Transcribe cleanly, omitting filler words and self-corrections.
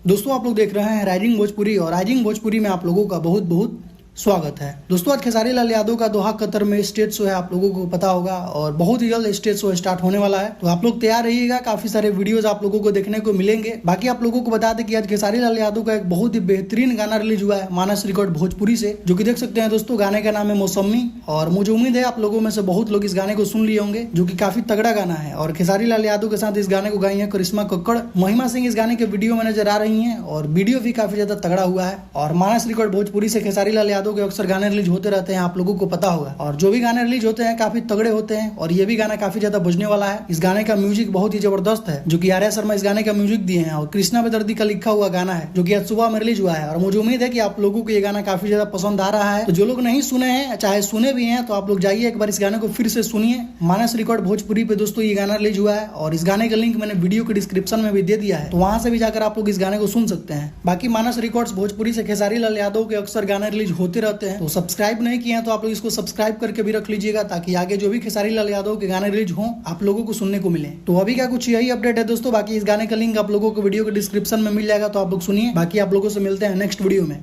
दोस्तों आप लोग देख रहे हैं राइजिंग भोजपुरी और राइजिंग भोजपुरी में आप लोगों का बहुत बहुत स्वागत है। दोस्तों आज खेसारी लाल यादव का दोहा कतर में स्टेज शो है, आप लोगों को पता होगा और बहुत ही जल्द स्टेज शो स्टार्ट होने वाला है, तो आप लोग तैयार रहिएगा। काफी सारे वीडियोस आप लोगों को देखने को मिलेंगे। बाकी आप लोगों को बता दें कि आज खेसारी लाल यादव का एक बहुत ही बेहतरीन गाना रिलीज हुआ है मानस रिकॉर्ड भोजपुरी से, जो कि देख सकते हैं दोस्तों। गाने का नाम है मौसमी और मुझे उम्मीद है आप लोगों में से बहुत लोग इस गाने को सुन लिए होंगे, जो कि काफी तगड़ा गाना है। और खेसारी लाल यादव के साथ इस गाने को गाई है करिश्मा कक्कड़। महिमा सिंह इस गाने के वीडियो में नजर आ रही है और वीडियो भी काफी ज्यादा तगड़ा हुआ है। और मानस रिकॉर्ड भोजपुरी से खेसारी लाल यादव के अक्सर गाने होते रहते हैं, आप लोगों को पता होगा। और जो भी गाने रिलीज होते हैं काफी तगड़े होते हैं और ये भी गाना काफी ज्यादा बजने वाला है। इस गाने का म्यूजिक बहुत ही जबरदस्त है, जो कि आर्या शर्मा इस गाने का म्यूजिक दिए हैं और कृष्णा बेदर्दी का लिखा हुआ गाना है, जो कि आज सुबह में रिलीज हुआ है। और मुझे उम्मीद है कि आप लोगों को ये गाना काफी ज्यादा पसंद आ रहा है। तो जो लोग नहीं सुने हैं, चाहे सुने भी हैं, तो आप लोग जाइए एक बार इस गाने को फिर से सुनिए। मानस रिकॉर्ड भोजपुरी पे दोस्तों ये गाना रिलीज हुआ है और इस गाने का लिंक मैंने वीडियो के डिस्क्रिप्शन में भी दे दिया है, तो वहां से भी जाकर आप लोग इस गाने को सुन सकते हैं। बाकी मानस रिकॉर्ड्स भोजपुरी से खेसारी लाल यादव के अक्सर गाने रिलीज होते रहते हैं, तो सब्सक्राइब नहीं किए तो आप लोग इसको सब्सक्राइब करके भी रख लीजिएगा, ताकि आगे जो भी खेसारी लाल यादव के गाने रिलीज हों आप लोगों को सुनने को मिले। तो अभी का कुछ यही अपडेट है दोस्तों। बाकी इस गाने का लिंक आप लोगों को वीडियो के डिस्क्रिप्शन में मिल जाएगा, तो आप लोग सुनिए। बाकी आप लोगों से मिलते हैं नेक्स्ट वीडियो में।